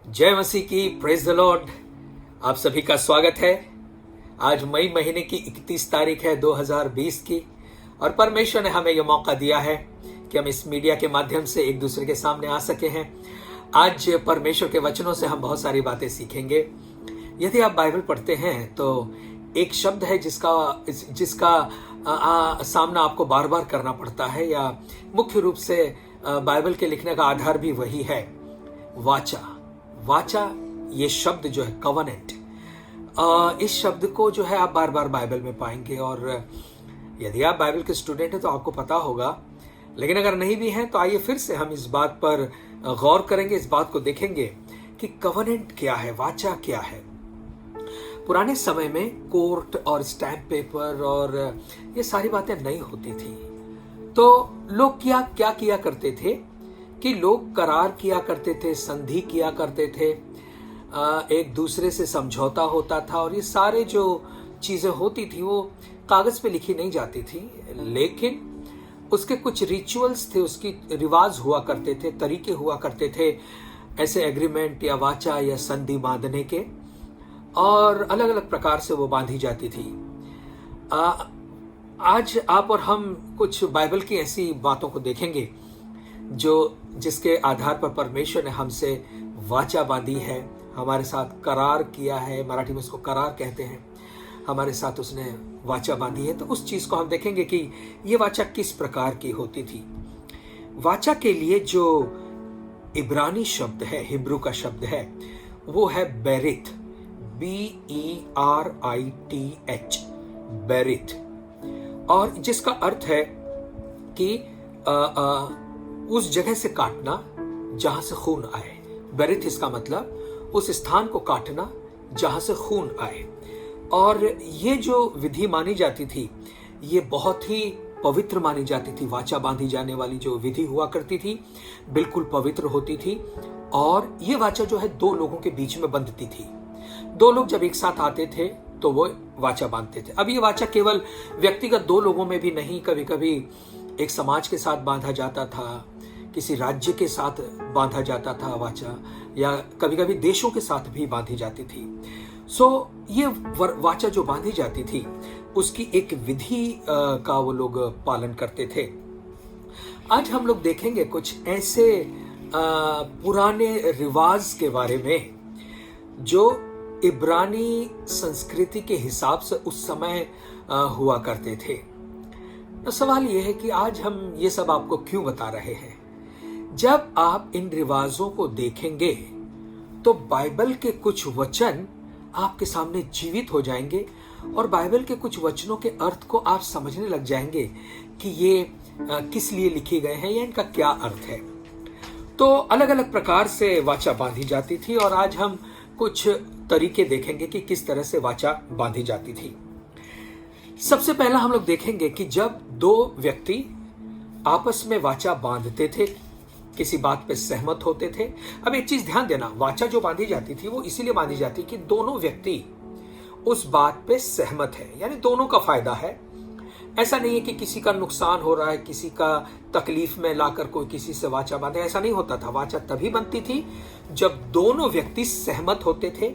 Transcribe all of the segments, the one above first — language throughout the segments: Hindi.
जय मसीह की, प्रेज द लॉर्ड। आप सभी का स्वागत है। आज मई महीने की 31 तारीख है 2020 की, और परमेश्वर ने हमें यह मौका दिया है कि हम इस मीडिया के माध्यम से एक दूसरे के सामने आ सके हैं। आज परमेश्वर के वचनों से हम बहुत सारी बातें सीखेंगे। यदि आप बाइबल पढ़ते हैं तो एक शब्द है जिसका सामना आपको बार बार करना पड़ता है, या मुख्य रूप से बाइबल के लिखने का आधार भी वही है, वाचा। वाचा ये शब्द जो है कवनेंट, इस शब्द को जो है आप बार बार बाइबल में पाएंगे। और यदि आप बाइबल के स्टूडेंट हैं तो आपको पता होगा, लेकिन अगर नहीं भी हैं तो आइए फिर से हम इस बात पर गौर करेंगे, इस बात को देखेंगे कि कवनेंट क्या है, वाचा क्या है। पुराने समय में कोर्ट और स्टैम्प पेपर और ये सारी बातें नहीं होती थी, तो लोग क्या किया करते थे कि लोग करार किया करते थे, संधि किया करते थे, एक दूसरे से समझौता होता था, और ये सारे जो चीजें होती थी वो कागज पे लिखी नहीं जाती थी, लेकिन उसके कुछ रिचुअल्स थे, उसकी रिवाज हुआ करते थे, तरीके हुआ करते थे ऐसे एग्रीमेंट या वाचा या संधि बांधने के, और अलग अलग प्रकार से वो बांधी जाती थी। आज आप और हम कुछ बाइबल की ऐसी बातों को देखेंगे जिसके आधार पर परमेश्वर ने हमसे वाचा बांधी है, हमारे साथ करार किया है, मराठी में उसको करार कहते हैं, हमारे साथ उसने वाचा बांधी है। तो उस चीज को हम देखेंगे कि ये वाचा किस प्रकार की होती थी। वाचा के लिए जो इब्रानी शब्द है, हिब्रू का शब्द है, वो है बेरिथ, BERITH, बेरिथ, और जिसका अर्थ है कि उस जगह से काटना जहां से खून आए। बेरिथ इसका मतलब उस स्थान को काटना जहां से खून आए। और ये जो विधि मानी जाती थी ये बहुत ही पवित्र मानी जाती थी। वाचा बांधी जाने वाली जो विधि हुआ करती थी बिल्कुल पवित्र होती थी, और ये वाचा जो है दो लोगों के बीच में बंधती थी। दो लोग जब एक साथ आते थे तो वो वाचा बांधते थे। अब ये वाचा केवल व्यक्तिगत दो लोगों में भी नहीं, कभी कभी एक समाज के साथ बांधा जाता था, किसी राज्य के साथ बांधा जाता था वाचा, या कभी कभी देशों के साथ भी बांधी जाती थी। ये वाचा जो बांधी जाती थी उसकी एक विधि का वो लोग पालन करते थे। आज हम लोग देखेंगे कुछ ऐसे पुराने रिवाज के बारे में जो इब्रानी संस्कृति के हिसाब से उस समय हुआ करते थे। तो सवाल यह है कि आज हम ये सब आपको क्यों बता रहे हैं। जब आप इन रिवाजों को देखेंगे तो बाइबल के कुछ वचन आपके सामने जीवित हो जाएंगे, और बाइबल के कुछ वचनों के अर्थ को आप समझने लग जाएंगे कि ये किस लिए लिखे गए हैं या इनका क्या अर्थ है। तो अलग अलग प्रकार से वाचा बांधी जाती थी, और आज हम कुछ तरीके देखेंगे कि किस तरह से वाचा बांधी जाती थी। सबसे पहला हम लोग देखेंगे कि जब दो व्यक्ति आपस में वाचा बांधते थे, किसी बात पे सहमत होते थे। अब एक चीज ध्यान देना, वाचा जो बांधी जाती थी वो इसीलिए बांधी जाती कि दोनों व्यक्ति उस बात पे सहमत है, यानी दोनों का फायदा है। ऐसा नहीं है कि किसी का नुकसान हो रहा है, किसी का तकलीफ में लाकर कोई किसी से वाचा बांधे, ऐसा नहीं होता था। वाचा तभी बनती थी जब दोनों व्यक्ति सहमत होते थे,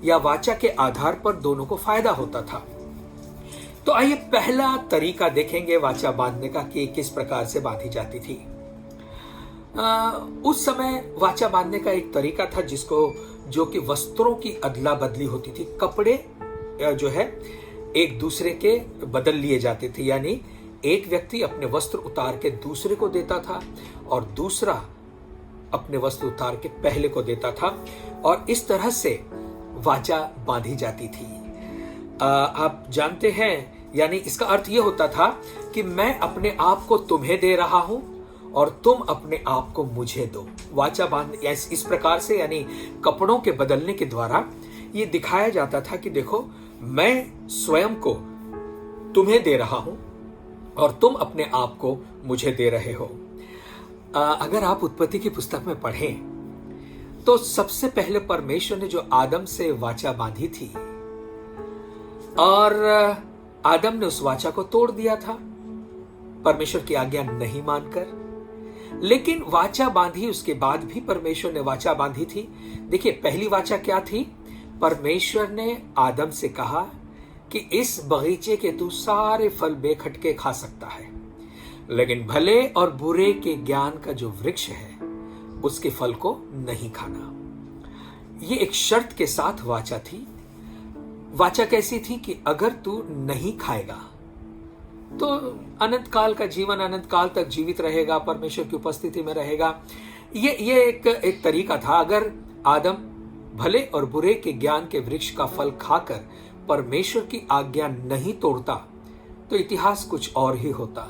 या वाचा के आधार पर दोनों को फायदा होता था। तो आइए पहला तरीका देखेंगे वाचा बांधने का कि किस प्रकार से बांधी जाती थी। उस समय वाचा बांधने का एक तरीका था जो कि वस्त्रों की अदला बदली होती थी। कपड़े जो है एक दूसरे के बदल लिए जाते थे, यानी एक व्यक्ति अपने वस्त्र उतार के दूसरे को देता था, और दूसरा अपने वस्त्र उतार के पहले को देता था, और इस तरह से वाचा बांधी जाती थी। आप जानते हैं, यानी इसका अर्थ यह होता था कि मैं अपने आप को तुम्हें दे रहा हूं और तुम अपने आप को मुझे दो। वाचा बांध इस प्रकार से, यानी कपड़ों के बदलने के द्वारा ये दिखाया जाता था कि देखो मैं स्वयं को तुम्हें दे रहा हूं और तुम अपने आप को मुझे दे रहे हो। अगर आप उत्पत्ति की पुस्तक में पढ़ें तो सबसे पहले परमेश्वर ने जो आदम से वाचा बांधी थी, और आदम ने उस वाचा को तोड़ दिया था परमेश्वर की आज्ञा नहीं मानकर। लेकिन वाचा बांधी उसके बाद भी परमेश्वर ने वाचा बांधी थी। देखिए, पहली वाचा क्या थी? परमेश्वर ने आदम से कहा कि इस बगीचे के तू सारे फल बेखटके खा सकता है, लेकिन भले और बुरे के ज्ञान का जो वृक्ष है उसके फल को नहीं खाना। ये एक शर्त के साथ वाचा थी। वाचा कैसी थी कि अगर तू नहीं खाएगा तो अनंत काल का जीवन, अनंत काल तक जीवित रहेगा, परमेश्वर की उपस्थिति में रहेगा। ये एक तरीका था। अगर आदम भले और बुरे के ज्ञान के वृक्ष का फल खाकर परमेश्वर की आज्ञा नहीं तोड़ता तो इतिहास कुछ और ही होता।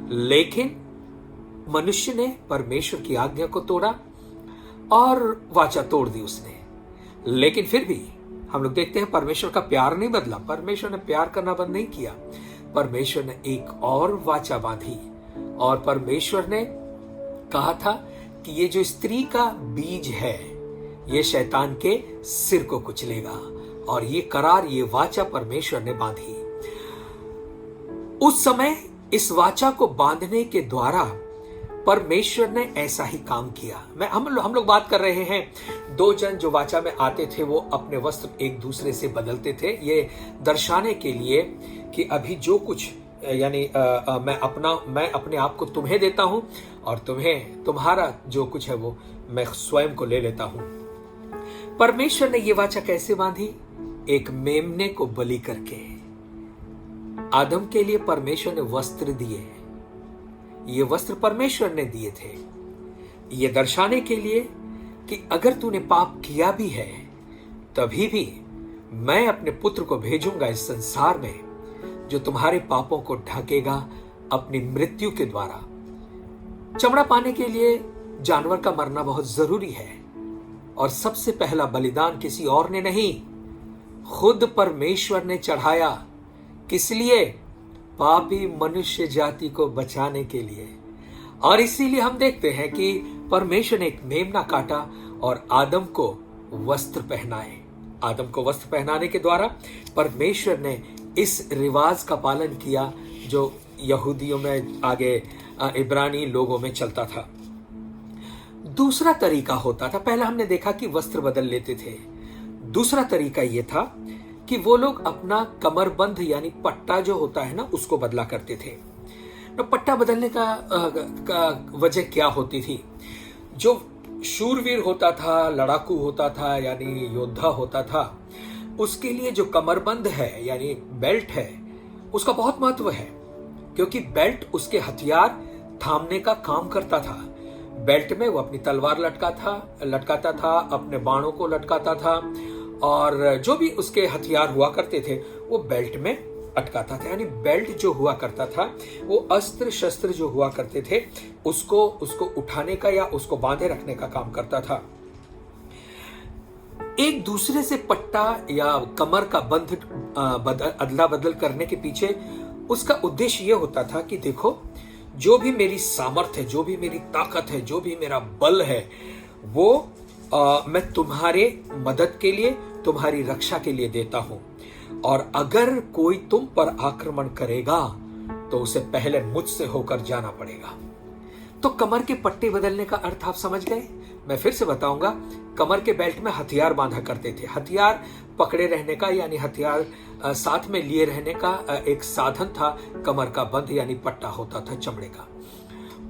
लेकिन मनुष्य ने परमेश्वर की आज्ञा को तोड़ा और वाचा तोड़ दी उसने। लेकिन फिर भी हम लोग देखते हैं परमेश्वर का प्यार नहीं बदला। परमेश्वर ने प्यार करना बंद नहीं किया। परमेश्वर ने एक और वाचा बांधी और परमेश्वर ने कहा था कि ये जो स्त्री का बीज है ये शैतान के सिर को कुचलेगा। और ये करार, ये वाचा परमेश्वर ने बांधी। उस समय इस वाचा को बांधने के द्वारा परमेश्वर ने ऐसा ही काम किया। हम लोग बात कर रहे हैं, दो जन जो वाचा में आते थे वो अपने वस्त्र एक दूसरे से बदलते थे, ये दर्शाने के लिए कि अभी जो कुछ यानी मैं अपने आप को तुम्हें देता हूं और तुम्हारा जो कुछ है वो मैं स्वयं को ले लेता हूं। परमेश्वर ने ये वाचा कैसे बांधी? एक मेमने को बलि करके। आदम के लिए परमेश्वर ने वस्त्र दिए। ये वस्त्र परमेश्वर ने दिए थे ये दर्शाने के लिए कि अगर तूने पाप किया भी है तभी भी मैं अपने पुत्र को भेजूंगा इस संसार में जो तुम्हारे पापों को ढकेगा अपनी मृत्यु के द्वारा। चमड़ा पाने के लिए जानवर का मरना बहुत जरूरी है और सबसे पहला बलिदान किसी और ने नहीं, खुद परमेश्वर ने चढ़ाया। किस लिए? पापी मनुष्य जाति को बचाने के लिए। और इसीलिए हम देखते हैं कि परमेश्वर ने एक मेमना काटा और आदम को वस्त्र पहनाए। आदम को वस्त्र पहनाने के द्वारा परमेश्वर ने इस रिवाज का पालन किया जो यहूदियों में, आगे इब्रानी लोगों में चलता था। दूसरा तरीका होता था, पहला हमने देखा कि वस्त्र बदल लेते थे। दूसरा तरीका यह था कि वो लोग अपना कमरबंध यानी पट्टा जो होता है ना उसको बदला करते थे। तो पट्टा बदलने का वजह क्या होती थी? जो शूरवीर होता था, लड़ाकू होता था यानी योद्धा होता था, उसके लिए जो कमरबंद है यानी बेल्ट है उसका बहुत महत्व है, क्योंकि बेल्ट उसके हथियार थामने का काम करता था। बेल्ट में वो अपनी तलवार लटकाता था, अपने बाणों को लटकाता था और जो भी उसके हथियार हुआ करते थे वो बेल्ट में अटकाता था। यानी बेल्ट जो हुआ करता था वो अस्त्र शस्त्र जो हुआ करते थे उसको उठाने का या उसको बांधे रखने का काम करता था। एक दूसरे से पट्टा या कमर का बंध अदला बदल करने के पीछे उसका उद्देश्य यह होता था कि देखो, जो भी मेरी सामर्थ्य है, जो भी मेरी ताकत है, जो भी मेरा बल है, वो मैं तुम्हारे मदद के लिए, तुम्हारी रक्षा के लिए देता हूं। और अगर कोई तुम पर आक्रमण करेगा तो उसे पहले मुझसे होकर जाना पड़ेगा। तो कमर के पट्टे बदलने का अर्थ आप समझ गए? मैं फिर से बताऊंगा। कमर के बेल्ट में हथियार बांधा करते थे। हथियार पकड़े रहने का यानी हथियार साथ में लिए रहने का एक साधन था। कमर का बंध यानी पट्टा होता था चमड़े का,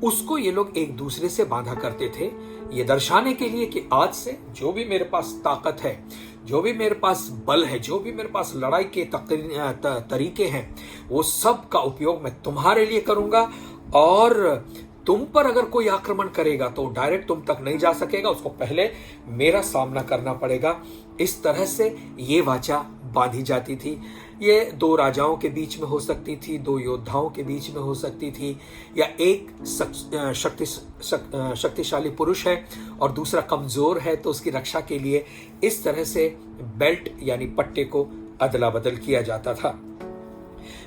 उसको ये लोग एक दूसरे से बांधा करते थे, ये दर्शाने के लिए कि आज से जो भी मेरे पास ताकत है, जो भी मेरे पास बल है, जो भी मेरे पास लड़ाई के तरीके हैं, वो सब का उपयोग मैं तुम्हारे लिए करूंगा। और तुम पर अगर कोई आक्रमण करेगा तो डायरेक्ट तुम तक नहीं जा सकेगा, उसको पहले मेरा सामना करना पड़ेगा। इस तरह से ये वाचा बांधी जाती थी। ये दो राजाओं के बीच में हो सकती थी, दो योद्धाओं के बीच में हो सकती थी, या एक शक्तिशाली पुरुष है और दूसरा कमजोर है तो उसकी रक्षा के लिए इस तरह से बेल्ट यानी पट्टे को अदला बदल किया जाता था।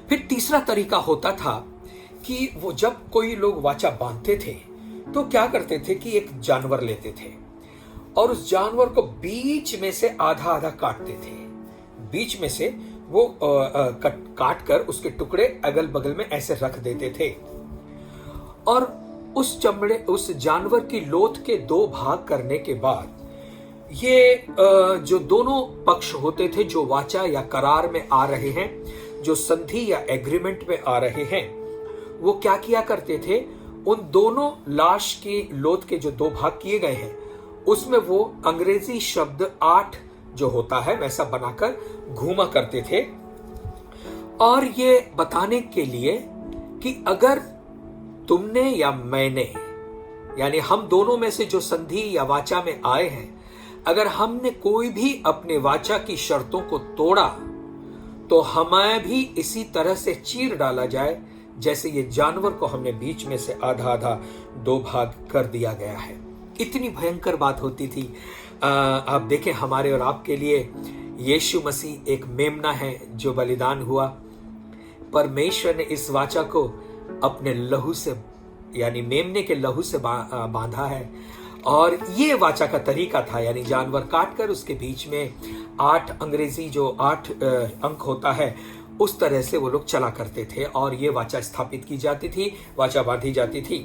फिर तीसरा तरीका होता था कि वो जब कोई लोग वाचा बांधते थे तो क्या करते थे कि एक जानवर लेते थे और उस जानवर को बीच में से आधा आधा काटते थे। बीच में से वो काट कर उसके टुकड़े अगल बगल में ऐसे रख देते थे और उस जानवर की लोथ के 2 भाग करने के बाद ये जो दोनों पक्ष होते थे, जो वाचा या करार में आ रहे हैं, जो संधि या एग्रीमेंट में आ रहे हैं, वो क्या किया करते थे, उन दोनों लाश की लोथ के जो 2 भाग किए गए हैं उसमें वो अंग्रेजी शब्द 8 जो होता है वैसा बनाकर घूमा करते थे, और ये बताने के लिए कि अगर तुमने या मैंने, यानी हम दोनों में से जो संधि या वाचा में आए हैं, अगर हमने कोई भी अपने वाचा की शर्तों को तोड़ा तो हमें भी इसी तरह से चीर डाला जाए जैसे ये जानवर को हमने बीच में से आधा आधा 2 भाग कर दिया गया है। इतनी भयंकर बात होती थी। आप देखें, हमारे और आपके लिए यीशु मसीह एक मेमना है जो बलिदान हुआ। परमेश्वर ने इस वाचा को अपने लहू से, यानी मेमने के लहू से बांधा है, और ये वाचा का तरीका था, यानी जानवर काटकर उसके बीच में 8 अंग्रेजी जो 8 अंक होता है उस तरह से वो लोग चला करते थे, और ये वाचा स्थापित की जाती थी, वाचा बांधी जाती थी।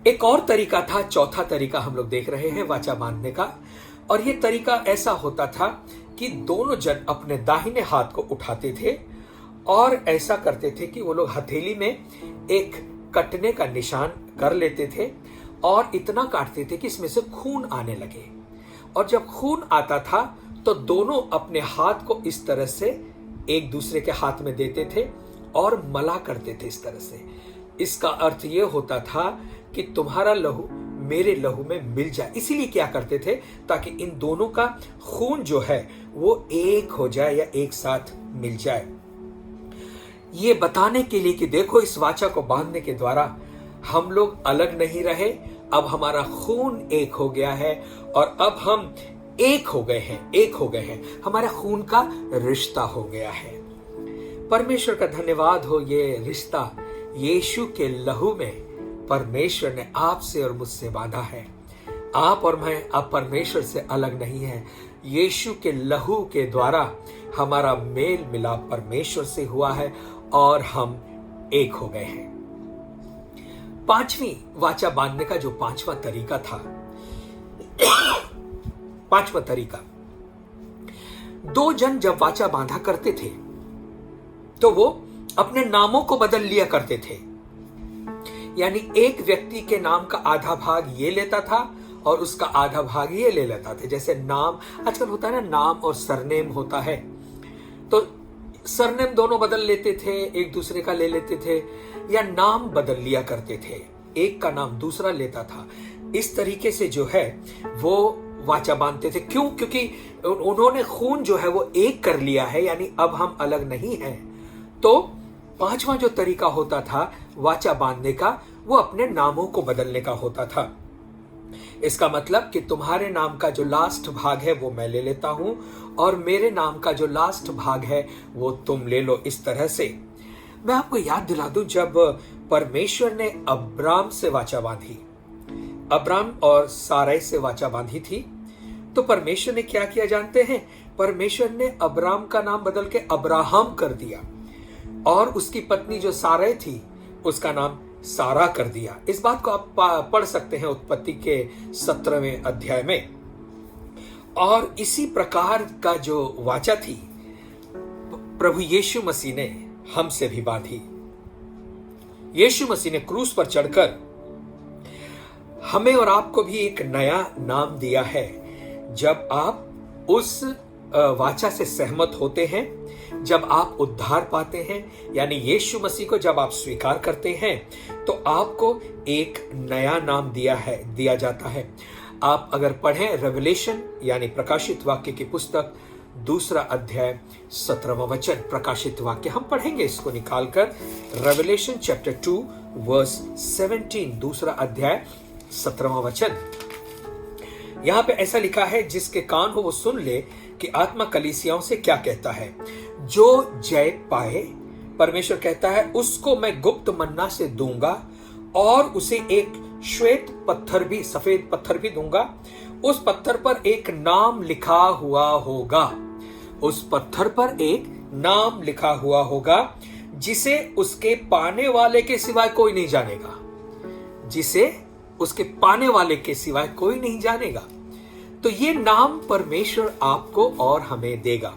एक और तरीका था, चौथा तरीका हम लोग देख रहे हैं वाचा बांधने का, और ये तरीका ऐसा होता था कि दोनों जन अपने दाहिने हाथ को उठाते थे और ऐसा करते थे कि वो लोग हथेली में एक कटने का निशान कर लेते थे और इतना काटते थे कि इसमें से खून आने लगे, और जब खून आता था तो दोनों अपने हाथ को इस तरह से एक दूसरे के हाथ में देते थे और मला करते थे इस तरह से। इसका अर्थ ये होता था कि तुम्हारा लहू मेरे लहू में मिल जाए। इसीलिए क्या करते थे, ताकि इन दोनों का खून जो है वो एक हो जाए या एक साथ मिल जाए। ये बताने के लिए कि देखो, इस वाचा को बांधने के द्वारा हम लोग अलग नहीं रहे, अब हमारा खून एक हो गया है और अब हम एक हो गए हैं, हमारा खून का रिश्ता हो गया है। परमेश्वर का धन्यवाद हो, ये रिश्ता यीशु के लहू में परमेश्वर ने आपसे और मुझसे बांधा है। आप और मैं अब परमेश्वर से अलग नहीं है। यीशु के लहू के द्वारा हमारा मेल मिलाप परमेश्वर से हुआ है और हम एक हो गए हैं। 5वीं वाचा बांधने का जो 5वां तरीका था, 5वां तरीका, 2 जन जब वाचा बांधा करते थे तो वो अपने नामों को बदल लिया करते थे। यानी एक व्यक्ति के नाम का आधा भाग ये लेता था और उसका आधा भाग ये ले लेता था। जैसे नाम आजकल होता है ना, नाम और सरनेम होता है, तो सरनेम दोनों बदल लेते थे, एक दूसरे का ले लेते थे, या नाम बदल लिया करते थे, एक का नाम दूसरा लेता था। इस तरीके से जो है वो वाचा बांधते थे। क्यों? क्योंकि उन्होंने खून जो है वो एक कर लिया है, यानी अब हम अलग नहीं हैं। तो 5वां जो तरीका होता था वाचा बांधने का, वो अपने नामों को बदलने का होता था। इसका मतलब कि तुम्हारे नाम का जो लास्ट भाग है वो मैं ले लेता हूं और मेरे नाम का जो लास्ट भाग है वो तुम ले लो। इस तरह से मैं आपको याद दिला दूं, जब परमेश्वर ने अब्राम से वाचा बांधी, अब्राम और सारै से वाचा बांधी थी, तो परमेश्वर ने क्या किया जानते हैं? परमेश्वर ने अब्राम का नाम बदल के अब्राहम कर दिया और उसकी पत्नी जो सारै थी उसका नाम सारा कर दिया। इस बात को आप पढ़ सकते हैं उत्पत्ति के 17वें अध्याय में। और इसी प्रकार का जो वाचा थी प्रभु यीशु मसीह ने हमसे भी बांधी। यीशु मसीह ने क्रूस पर चढ़कर हमें और आपको भी एक नया नाम दिया है। जब आप उस वाचा से सहमत होते हैं, जब आप उद्धार पाते हैं, यानी यीशु मसीह को जब आप स्वीकार करते हैं, तो आपको एक नया नाम दिया जाता है। आप अगर पढ़ें रेवलेशन यानी प्रकाशित वाक्य की पुस्तक 2 अध्याय 17वां वचन, प्रकाशित वाक्य हम पढ़ेंगे इसको निकालकर, रेवलेशन चैप्टर 2 वर्स 17, 2 अध्याय 17वां वचन। यहां पे ऐसा लिखा है, जिसके कान हो वो सुन ले कि आत्मा कलीसियाओं से क्या कहता है। जो जय पाए, परमेश्वर कहता है, उसको मैं गुप्त मन्ना से दूंगा और उसे एक श्वेत पत्थर भी, सफेद पत्थर भी दूंगा। उस पत्थर पर एक नाम लिखा हुआ होगा, उस पत्थर पर एक नाम लिखा हुआ होगा जिसे उसके पाने वाले के सिवाय कोई नहीं जानेगा। जिसे उसके पाने वाले के सिवाय कोई नहीं जानेगा। तो ये नाम परमेश्वर आपको और हमें देगा।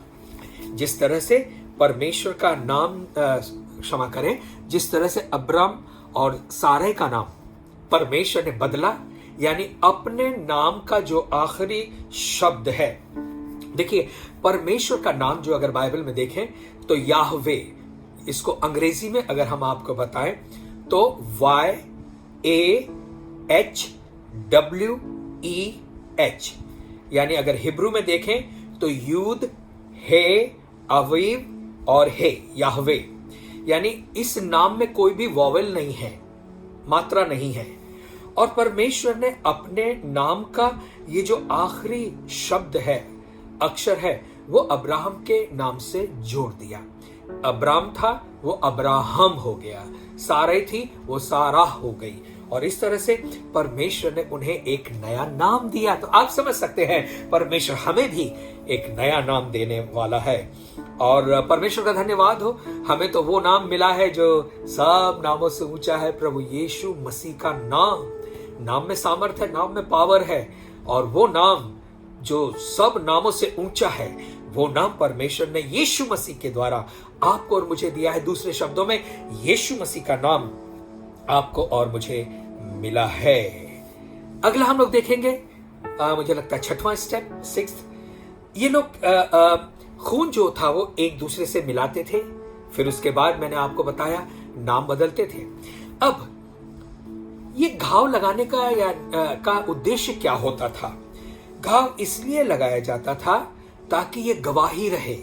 जिस तरह से परमेश्वर का नाम क्षमा करें, जिस तरह से अब्राम और सारै का नाम परमेश्वर ने बदला, यानी अपने नाम का जो आखिरी शब्द है। देखिए, परमेश्वर का नाम जो अगर बाइबल में देखें तो याहवे, इसको अंग्रेजी में अगर हम आपको बताएं तो YAHWEH, यानी अगर हिब्रू में देखें तो यूद, हे, अवीव और हे, याहवे। यानी इस नाम में कोई भी वॉवेल नहीं है, मात्रा नहीं है। और परमेश्वर ने अपने नाम का ये जो आखिरी शब्द है, अक्षर है, वो अब्राहम के नाम से जोड़ दिया। अब्राम था वो अब्राहम हो गया, सारै थी वो साराह हो गई। और इस तरह से परमेश्वर ने उन्हें एक नया नाम दिया। तो आप समझ सकते हैं परमेश्वर हमें भी एक नया नाम देने वाला है। और परमेश्वर का धन्यवाद हो, हमें तो वो नाम मिला है जो सब नामों से ऊंचा है, प्रभु यीशु मसीह का नाम। नाम में सामर्थ है, नाम में पावर है। और वो नाम जो सब नामों से ऊंचा है, वो नाम परमेश्वर ने यीशु मसीह के द्वारा आपको और मुझे दिया है। दूसरे शब्दों में, यीशु मसीह का नाम आपको और मुझे मिला है। अगला हम लोग देखेंगे, मुझे लगता है 6वां स्टेप, 6th। ये लोग खून जो था वो एक दूसरे से मिलाते थे, फिर उसके बाद मैंने आपको बताया नाम बदलते थे। अब ये घाव लगाने का उद्देश्य क्या होता था? घाव इसलिए लगाया जाता था ताकि ये गवाही रहे,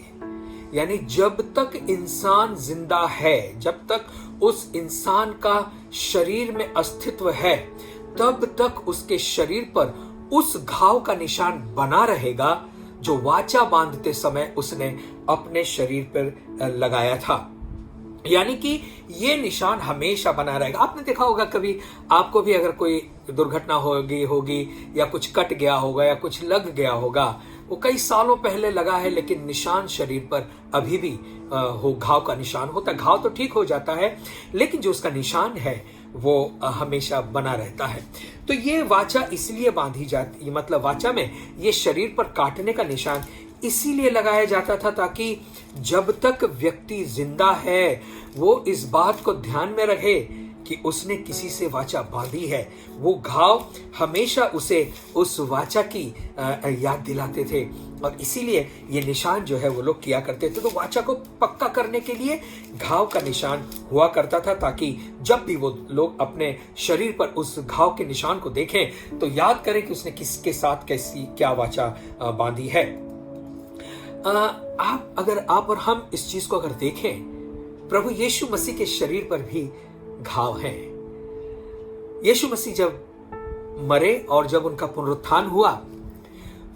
यानी जब तक इंसान जिंदा है, जब तक उस इंसान का शरीर में अस्तित्व है, तब तक उसके शरीर पर उस घाव का निशान बना रहेगा जो वाचा बांधते समय उसने अपने शरीर पर लगाया था। यानी कि ये निशान हमेशा बना रहेगा। आपने देखा होगा कभी आपको भी अगर कोई दुर्घटना होगी या कुछ कट गया होगा या कुछ लग गया होगा, वो कई सालों पहले लगा है, लेकिन निशान शरीर पर अभी भी घाव का निशान होता है। घाव तो ठीक हो जाता है, लेकिन जो उसका निशान है वो हमेशा बना रहता है। तो ये वाचा इसलिए बांधी जाती, मतलब वाचा में ये शरीर पर काटने का निशान इसीलिए लगाया जाता था ताकि जब तक व्यक्ति जिंदा है वो इस बात को ध्यान में रखे कि उसने किसी से वाचा बांधी है। वो घाव हमेशा उसे उस वाचा की याद दिलाते थे, और इसीलिए ये निशान जो है वो लोग किया करते थे। तो वाचा को पक्का करने के लिए घाव का निशान हुआ करता था, ताकि जब भी वो लोग अपने शरीर पर उस घाव के निशान को देखें तो याद करें कि उसने किसके साथ कैसी क्या वाचा बांधी है। आप और हम इस चीज को अगर देखें, प्रभु यीशु मसीह के शरीर पर भी घाव हैं। यीशु मसीह जब मरे और जब उनका पुनरुत्थान हुआ,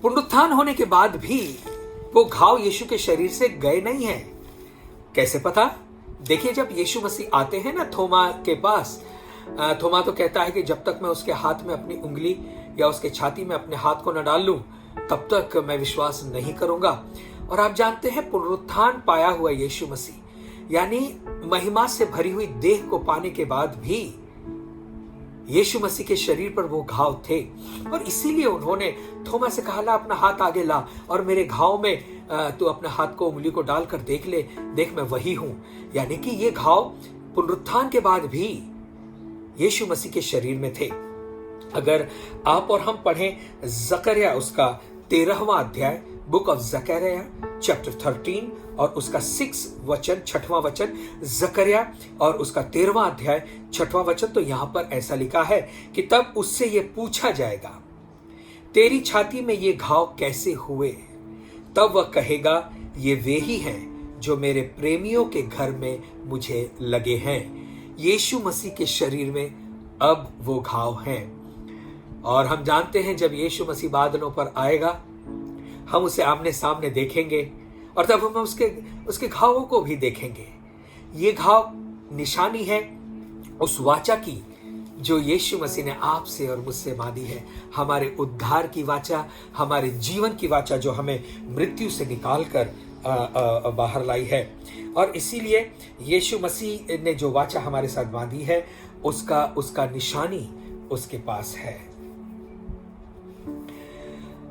पुनरुत्थान होने के बाद भी वो घाव यीशु के शरीर से गए नहीं हैं। कैसे पता? देखिए, जब यीशु मसीह आते हैं ना थोमा के पास, थोमा तो कहता है कि जब तक मैं उसके हाथ में अपनी उंगली या उसके छाती में अपने हाथ को न डाल लूं, तब तक मैं विश्वास नहीं करूंगा। और आप जानते हैं, पुनरुत्थान पाया हुआ यीशु मसीह, यानी महिमा से भरी हुई देह को पाने के बाद भी यीशु मसीह के शरीर पर वो घाव थे। और इसीलिए उन्होंने थोमा से कहा, ला अपना हाथ आगे ला और मेरे घाव में तू अपने हाथ को, उंगली को डालकर देख ले, देख मैं वही हूं। यानी कि ये घाव पुनरुत्थान के बाद भी यीशु मसीह के शरीर में थे। अगर आप और हम पढ़ें जकरिया उसका 13वां अध्याय, बुक ऑफ जकरिया चैप्टर 13 और उसका 6वां वचन, जकरिया और उसका 13वां अध्याय 6वां वचन, तो यहां पर ऐसा लिखा है कि तब उससे ये पूछा जाएगा, तेरी छाती में ये घाव कैसे हुए? तब वह कहेगा, ये वे ही हैं जो मेरे प्रेमियों के घर में मुझे लगे हैं। यीशु मसीह के शरीर में अब वो घाव हैं। और हम जानते हैं जब यीशु मसीह बादलों पर आएगा, हम उसे आमने सामने देखेंगे और तब हम उसके घावों को भी देखेंगे। ये घाव निशानी है उस वाचा की जो यीशु मसीह ने आपसे और मुझसे बांधी है। हमारे उद्धार की वाचा, हमारे जीवन की वाचा जो हमें मृत्यु से निकाल कर बाहर लाई है। और इसीलिए यीशु मसीह ने जो वाचा हमारे साथ बांधी है, उसका निशानी उसके पास है।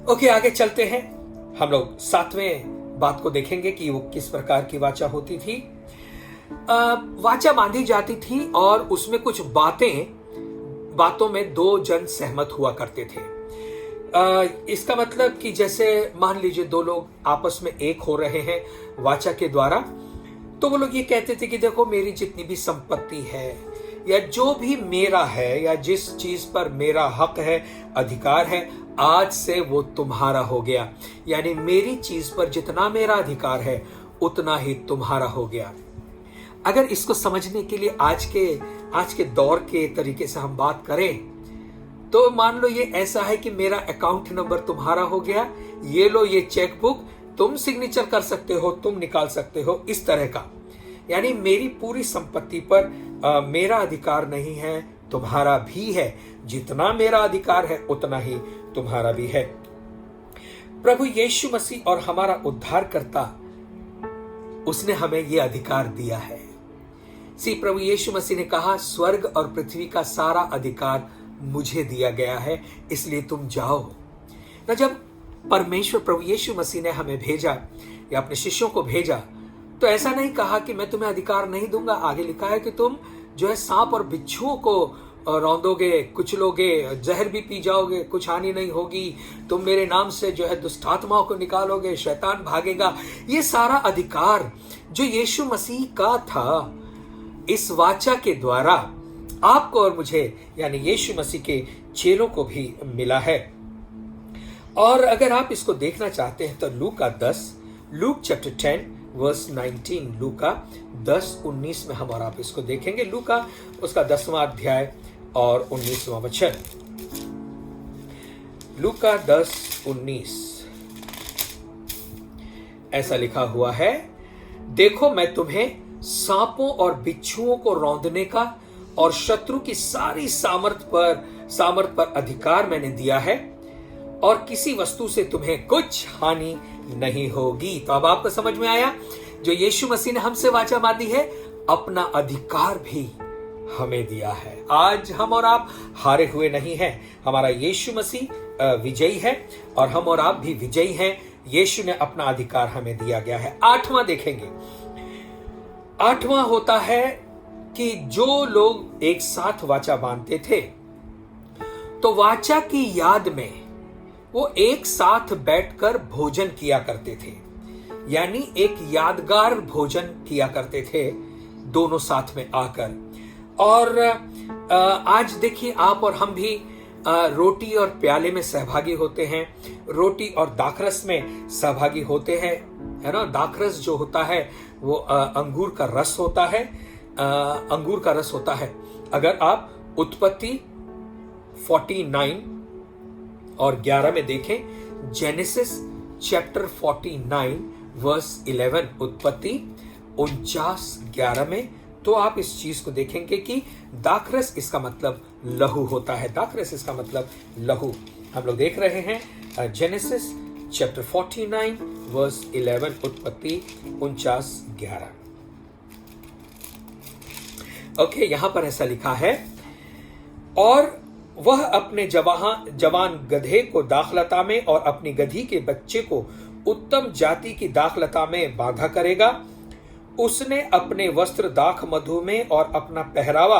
ओके, आगे चलते हैं। हम लोग 7वें बात को देखेंगे कि वो किस प्रकार की वाचा होती थी। वाचा बांधी जाती थी और उसमें कुछ बातों में 2 जन सहमत हुआ करते थे। इसका मतलब कि जैसे मान लीजिए 2 लोग आपस में एक हो रहे हैं वाचा के द्वारा, तो वो लोग ये कहते थे कि देखो मेरी जितनी भी संपत्ति है या जो भी मेरा है या जिस चीज पर मेरा हक है, अधिकार है, आज से वो तुम्हारा हो गया। यानी मेरी चीज पर जितना मेरा अधिकार है उतना ही तुम्हारा हो गया। अगर इसको समझने के लिए आज के दौर के तरीके से हम बात करें तो मान लो ये ऐसा है कि मेरा अकाउंट नंबर तुम्हारा हो गया, ये लो ये चेक बुक, तुम सिग्नेचर कर सकते हो, तुम निकाल सकते हो, इस तरह का। यानी मेरी पूरी संपत्ति पर मेरा अधिकार नहीं है, तुम्हारा भी है। जितना मेरा अधिकार है उतना ही तुम्हारा भी है। प्रभु यीशु मसीह और हमारा उद्धारकर्ता, उसने हमें यह अधिकार दिया है। प्रभु यीशु मसीह ने कहा, स्वर्ग और पृथ्वी का सारा अधिकार मुझे दिया गया है, इसलिए तुम जाओ ना। जब परमेश्वर प्रभु यीशु मसीह ने हमें भेजा या अपने शिष्यों को भेजा तो ऐसा नहीं कहा कि मैं तुम्हें अधिकार नहीं दूंगा। आगे लिखा है कि तुम जो है सांप और बिच्छुओं को रौंदोगे, कुचलोगे, जहर भी पी जाओगे, कुछ हानि नहीं होगी, तुम मेरे नाम से जो है दुष्ट आत्माओं को निकालोगे, शैतान भागेगा। ये सारा अधिकार जो यीशु मसीह का था, इस वाचा के द्वारा आपको और मुझे यानी यीशु मसीह के चेलों को भी मिला है। और अगर आप इसको देखना चाहते हैं तो लूक चैप्टर 10 वर्स 19, लूका 10:19 में हम और आप इसको देखेंगे। लूका उसका 10वां अध्याय और 19वां वचन। लूका 10:19 ऐसा लिखा हुआ है, देखो मैं तुम्हें सांपों और बिच्छुओं को रौंदने का और शत्रु की सारी सामर्थ पर अधिकार मैंने दिया है और किसी वस्तु से तुम्हें कुछ हानि नहीं होगी। तो अब आपको समझ में आया, जो यीशु मसीह ने हमसे वाचा बांधी है, अपना अधिकार भी हमें दिया है। आज हम और आप हारे हुए नहीं हैं, हमारा यीशु मसीह विजयी है और हम और आप भी विजयी हैं। यीशु ने अपना अधिकार हमें दिया गया है। 8वां देखेंगे। 8वां होता है कि जो लोग एक साथ वाचा बांधते थे तो वाचा की याद में वो एक साथ बैठकर भोजन किया करते थे, यानी एक यादगार भोजन किया करते थे दोनों साथ में आकर। और आज देखिए आप और हम भी रोटी और प्याले में सहभागी होते हैं, रोटी और दाखरस में सहभागी होते हैं, है ना। दाखरस जो होता है वो अंगूर का रस होता है, अंगूर का रस होता है। अगर आप उत्पत्ति 49 और 11 में देखें, जेनेसिस चैप्टर 49 वर्स 11, उत्पत्ति 49:11 में, तो आप इस चीज को देखेंगे कि दाखरस इसका मतलब लहू होता है। दाखरस इसका मतलब लहू। हम लोग देख रहे हैं जेनेसिस चैप्टर 49 वर्स 11, उत्पत्ति 49:11। ओके, यहां पर ऐसा लिखा है, और वह अपने जवान गधे को दाखलता में और अपनी गधी के बच्चे को उत्तम जाति की दाखलता में बांधा करेगा। उसने अपने वस्त्र दाख मधु में और अपना पहरावा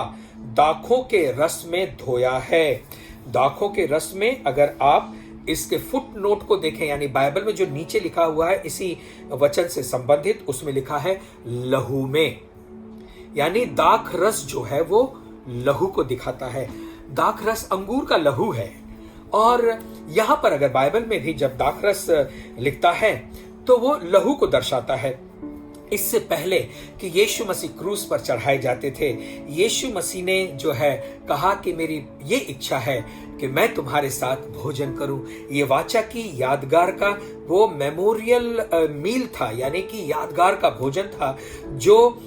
दाखों के रस में धोया है। दाखों के रस में, अगर आप इसके फुट नोट को देखें, यानी बाइबल में जो नीचे लिखा हुआ है इसी वचन से संबंधित, उसमें लिखा है लहू में, यानी दाख रस जो है वो लहू को दिखाता है। दाख रस अंगूर का लहू है। और यहां पर अगर बाइबल में भी जब दाख रस लिखता है तो वो लहू को दर्शाता है। इससे पहले कि यीशु मसीह क्रूस पर चढ़ाए जाते थे, यीशु मसीह ने जो है कहा कि मेरी ये इच्छा है कि मैं तुम्हारे साथ भोजन करूं। ये वाचा की यादगार का वो मेमोरियल मील था, यानी कि यादगार का भोजन था जो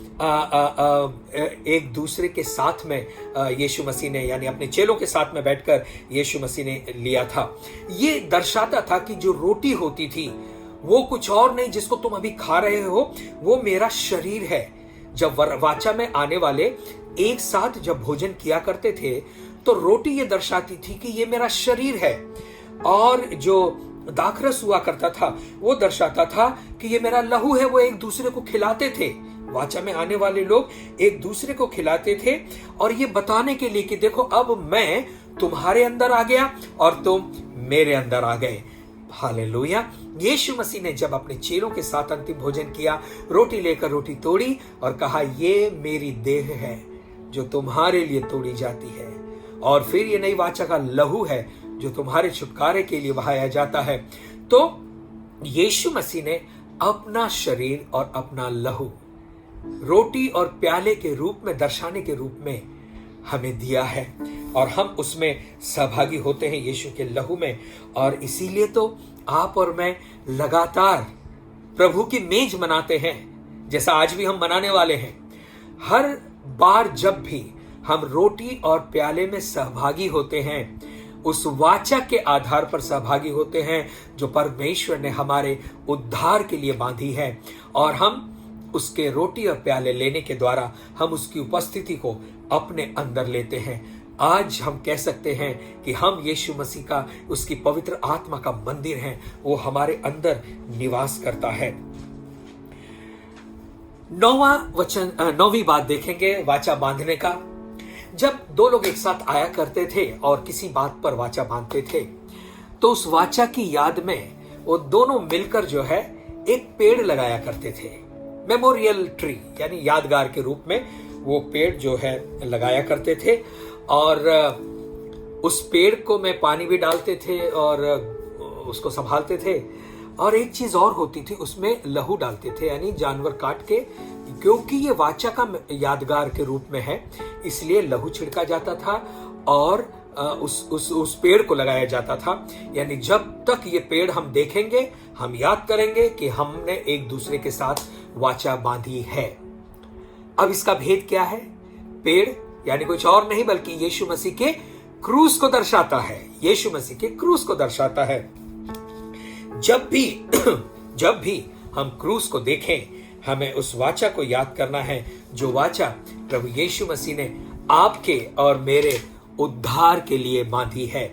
एक दूसरे के साथ में यीशु मसीह ने, यानी अपने चेलों के साथ में बैठकर यीशु मसीह ने लिया था। ये दर्शाता था कि जो रोटी होती थी वो कुछ और नहीं जिसको तुम अभी खा रहे हो, वो मेरा शरीर है। जब वाचा में आने वाले एक साथ जब भोजन किया करते थे तो रोटी ये दर्शाती थी कि ये मेरा शरीर है, और जो दाखरस हुआ करता था वो दर्शाता था कि ये मेरा लहू है। वो एक दूसरे को खिलाते थे, वाचा में आने वाले लोग एक दूसरे को खिलाते थे, और ये बताने के लिए कि देखो अब मैं तुम्हारे अंदर आ गया और तुम मेरे अंदर आ गए। हालेलुया। यीशु मसीह ने जब अपने चेलों के साथ अंतिम भोजन किया, रोटी लेकर रोटी तोड़ी और कहा, ये मेरी देह है जो तुम्हारे लिए तोड़ी जाती है, और फिर ये नई वाचा का लहू है जो तुम्हारे छुटकारे के लिए बहाया जाता है। तो यीशु मसीह ने अपना शरीर और अपना लहू रोटी और प्याले के रूप में, दर्शाने के रूप में हमें दिया है, और हम उसमें सहभागी होते हैं यीशु के लहू में। और इसीलिए तो आप और मैं लगातार प्रभु की मेज मनाते हैं, जैसा आज भी हम मनाने वाले हैं। हर बार जब भी हम रोटी और प्याले में सहभागी होते हैं, उस वाचा के आधार पर सहभागी होते हैं जो परमेश्वर ने हमारे उद्धार के लिए बांधी है, और हम उसके रोटी और प्याले लेने के द्वारा हम उसकी उपस्थिति को अपने अंदर लेते हैं। आज हम कह सकते हैं कि हम यीशु मसीह का, उसकी पवित्र आत्मा का मंदिर हैं, वो हमारे अंदर निवास करता है। 9वीं बात देखेंगे वाचा बांधने का। जब दो लोग एक साथ आया करते थे और किसी बात पर वाचा बांधते थे, तो उस वाचा की याद में वो दोनों मिलकर जो है एक पेड़ लगाया करते थे। मेमोरियल ट्री यानी यादगार के रूप में वो पेड़ जो है लगाया करते थे, और उस पेड़ को में पानी भी डालते थे और उसको संभालते थे। और एक चीज और होती थी, उसमें लहू डालते थे, यानी जानवर काट के, क्योंकि ये वाचा का यादगार के रूप में है, इसलिए लहू छिड़का जाता था और उस पेड़ को लगाया जाता था। यानी जब तक ये पेड़ हम देखेंगे, हम याद करेंगे कि हमने एक दूसरे के साथ वाचा बांधी है। अब इसका भेद क्या है? पेड़ यानी कुछ और नहीं बल्कि यीशु मसीह के क्रूस को दर्शाता है। यीशु मसीह के क्रूस को दर्शाता है। जब भी हम क्रूस को देखें, हमें उस वाचा को याद करना है, जो वाचा प्रभु यीशु मसीह ने आपके और मेरे उद्धार के लिए बांधी है।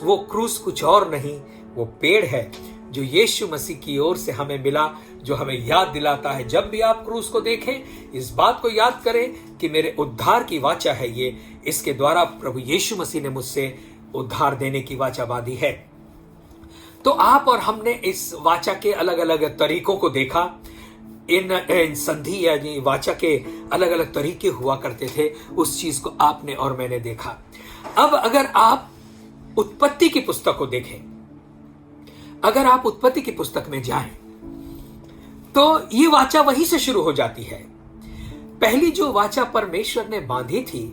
वो क्रूस कुछ और नहीं, वो पेड़ है जो यीशु मसीह की ओर से हमें मिला, जो हमें याद दिलाता है। जब भी आप क्रूस को देखें, इस बात को याद करें कि मेरे उद्धार की वाचा है ये, इसके द्वारा प्रभु यीशु मसीह ने मुझसे उद्धार देने की वाचा बांधी है। तो आप और हमने इस वाचा के अलग अलग तरीकों को देखा। इन संधि यानी वाचा के अलग अलग तरीके हुआ करते थे, उस चीज को आपने और मैंने देखा। अब अगर आप उत्पत्ति की पुस्तक को देखें, अगर आप उत्पत्ति की पुस्तक में जाएं, तो ये वाचा वहीं से शुरू हो जाती है। पहली जो वाचा परमेश्वर ने बांधी थी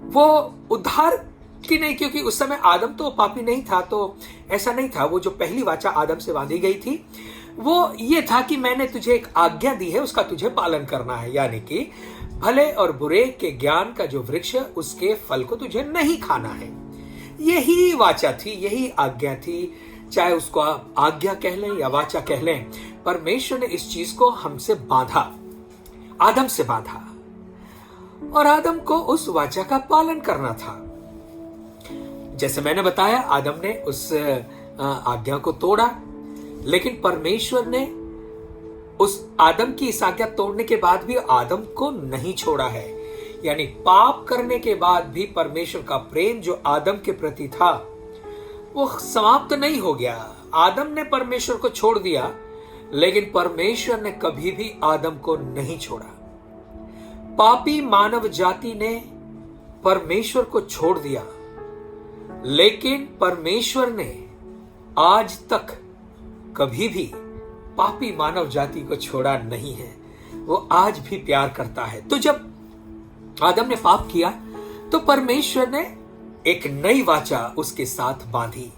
वो उद्धार की नहीं, क्योंकि उस समय आदम तो पापी नहीं था, तो ऐसा नहीं था। वो जो पहली वाचा आदम से बांधी गई थी वो ये था कि मैंने तुझे एक आज्ञा दी है, उसका तुझे पालन करना है, यानी कि भले और बुरे के ज्ञान का जो वृक्ष है उसके फल को तुझे नहीं खाना है। यही वाचा थी, यही आज्ञा थी, चाहे उसको आप आज्ञा कह लें या वाचा कह लें। परमेश्वर ने इस चीज को हमसे बांधा, आदम से बांधा, और आदम को उस वाचा का पालन करना था। जैसे मैंने बताया, आदम ने उस आज्ञा को तोड़ा, लेकिन परमेश्वर ने उस आदम की इस आज्ञा तोड़ने के बाद भी आदम को नहीं छोड़ा है। यानी पाप करने के बाद भी परमेश्वर का प्रेम जो आदम के प्रति था वो समाप्त नहीं हो गया। आदम ने परमेश्वर को छोड़ दिया, लेकिन परमेश्वर ने कभी भी आदम को नहीं छोड़ा। पापी मानव जाति ने परमेश्वर को छोड़ दिया, लेकिन परमेश्वर ने आज तक कभी भी पापी मानव जाति को छोड़ा नहीं है। वो आज भी प्यार करता है। तो जब आदम ने पाप किया तो परमेश्वर ने एक नई वाचा उसके साथ बांधी।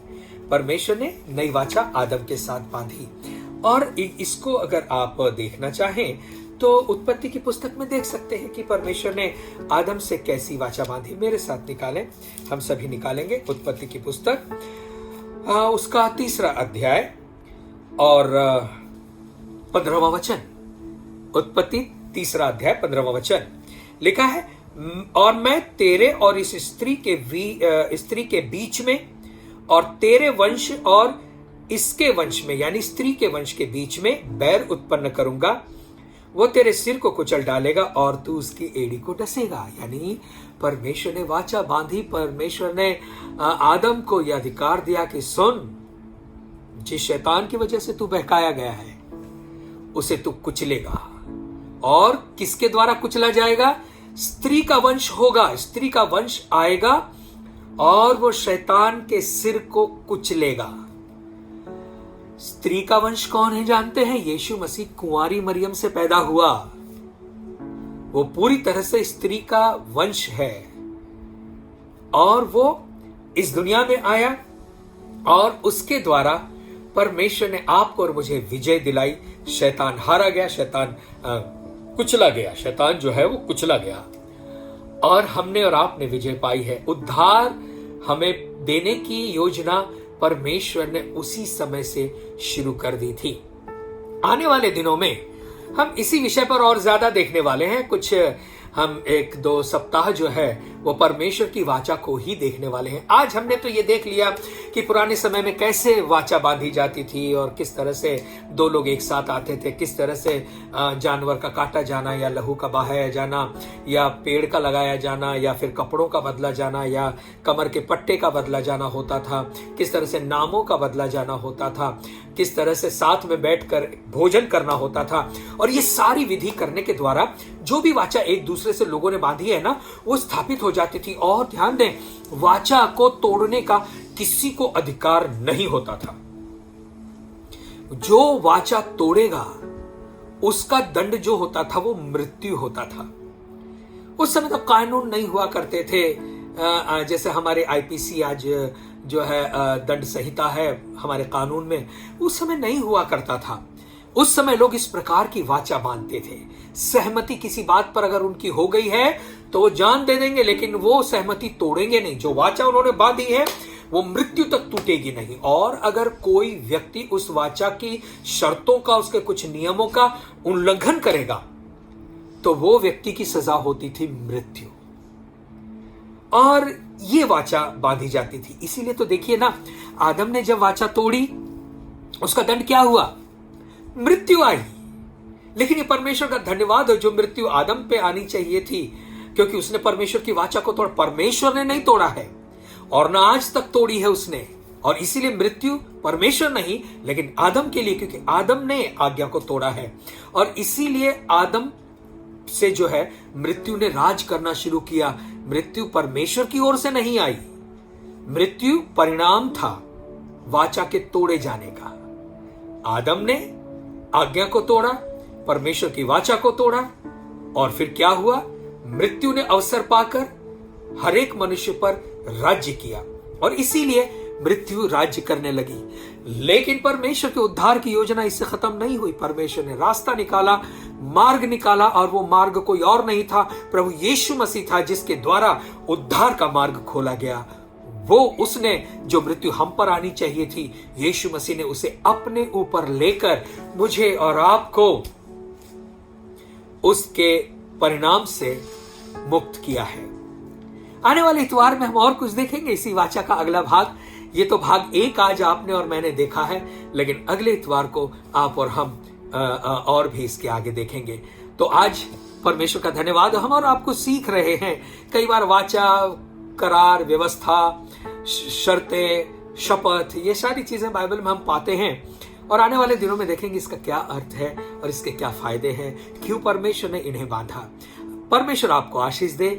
परमेश्वर ने नई वाचा आदम के साथ बांधी, और इसको अगर आप देखना चाहें तो उत्पत्ति की पुस्तक में देख सकते हैं कि परमेश्वर ने आदम से कैसी वाचा बांधी। मेरे साथ निकालें, हम सभी निकालेंगे उत्पत्ति की पुस्तक, उसका 3 अध्याय और 15वां वचन। उत्पत्ति 3 अध्याय 15वां वचन लिखा है, और मैं तेरे और इस स्त्री के बीच में और तेरे वंश और इसके वंश में, यानी स्त्री के वंश के बीच में बैर उत्पन्न करूंगा। वो तेरे सिर को कुचल डालेगा और तू उसकी एड़ी को डसेगा। यानी परमेश्वर ने वाचा बांधी, परमेश्वर ने आदम को यह अधिकार दिया कि सुन, जिस शैतान की वजह से तू बहकाया गया है उसे तू कुचलेगा। और किसके द्वारा कुचला जाएगा? स्त्री का वंश होगा, स्त्री का वंश आएगा और वो शैतान के सिर को कुचलेगा। स्त्री का वंश कौन है जानते हैं? यीशु मसीह कुंवारी मरियम से पैदा हुआ। वो पूरी तरह से स्त्री का वंश है और वो इस दुनिया में आया और उसके द्वारा परमेश्वर ने आपको और मुझे विजय दिलाई। शैतान हारा गया, शैतान कुचला गया, शैतान जो है वो कुचला गया और हमने और आपने विजय पाई है। उद्धार हमें देने की योजना परमेश्वर ने उसी समय से शुरू कर दी थी। आने वाले दिनों में हम इसी विषय पर और ज्यादा देखने वाले हैं। कुछ हम 1-2 सप्ताह जो है वो परमेश्वर की वाचा को ही देखने वाले हैं। आज हमने तो ये देख लिया कि पुराने समय में कैसे वाचा बांधी जाती थी और किस तरह से 2 लोग एक साथ आते थे, किस तरह से जानवर का काटा जाना या लहू का बहाया जाना या पेड़ का लगाया जाना या फिर कपड़ों का बदला जाना या कमर के पट्टे का बदला जाना होता था, किस तरह से नामों का बदला जाना होता था, किस तरह से साथ में बैठकर भोजन करना होता था। और ये सारी विधि करने के द्वारा जो भी वाचा एक दूसरे से लोगों ने बांधी है ना, वो स्थापित हो जाती थी। और ध्यान दें, वाचा को तोड़ने का किसी को अधिकार नहीं होता था। जो वाचा तोड़ेगा उसका दंड जो होता था वो मृत्यु होता था। उस समय तो कानून नहीं हुआ करते थे जैसे हमारे आईपीसी आज जो है दंड संहिता है हमारे कानून में, उस समय नहीं हुआ करता था। उस समय लोग इस प्रकार की वाचा बांधते थे। सहमति किसी बात पर अगर उनकी हो गई है तो वो जान दे देंगे, लेकिन वो सहमति तोड़ेंगे नहीं। जो वाचा उन्होंने बांधी है वो मृत्यु तक टूटेगी नहीं। और अगर कोई व्यक्ति उस वाचा की शर्तों का, उसके कुछ नियमों का उल्लंघन करेगा तो वो व्यक्ति की सजा होती थी मृत्यु। और ये वाचा बांधी जाती थी। इसीलिए तो देखिए ना, आदम ने जब वाचा तोड़ी उसका दंड क्या हुआ? मृत्यु आई। लेकिन ये परमेश्वर का धन्यवाद है, जो मृत्यु आदम पे आनी चाहिए थी, क्योंकि उसने परमेश्वर की वाचा को तोड़ा। परमेश्वर ने नहीं तोड़ा है और ना आज तक तोड़ी है उसने। और इसीलिए मृत्यु परमेश्वर नहीं लेकिन आदम के लिए, क्योंकि आदम ने आज्ञा को तोड़ा है। और इसीलिए आदम से जो है मृत्यु ने राज करना शुरू किया। मृत्यु परमेश्वर की ओर से नहीं आई, मृत्यु परिणाम था वाचा के तोड़े जाने का। आदम ने आज्ञा को तोड़ा, परमेश्वर की वाचा को तोड़ा और फिर क्या हुआ? मृत्यु ने अवसर पाकर हर एक मनुष्य पर राज्य किया और इसीलिए मृत्यु राज्य करने लगी। लेकिन परमेश्वर के उद्धार की योजना इससे खत्म नहीं हुई। परमेश्वर ने रास्ता निकाला, मार्ग निकाला और वो मार्ग कोई और नहीं था, प्रभु यीशु मसीह था, जिसके द्वारा उद्धार का मार्ग खोला गया। वो उसने जो मृत्यु हम पर आनी चाहिए थी, यीशु मसीह ने उसे अपने ऊपर लेकर मुझे और आपको उसके परिणाम से मुक्त किया है। आने वाले इतवार में हम और कुछ देखेंगे इसी वाचा का अगला भाग। ये तो भाग 1 आज आपने और मैंने देखा है, लेकिन अगले इतवार को आप और हम और भी इसके आगे देखेंगे। तो आज परमेश्वर का धन्यवाद, हम और आपको सीख रहे हैं। कई बार वाचा, करार, व्यवस्था, शर्तें, शपथ, ये सारी चीजें बाइबल में हम पाते हैं और आने वाले दिनों में देखेंगे इसका क्या अर्थ है और इसके क्या फायदे हैं, क्यों परमेश्वर ने इन्हें बांधा। परमेश्वर आपको आशीष दे।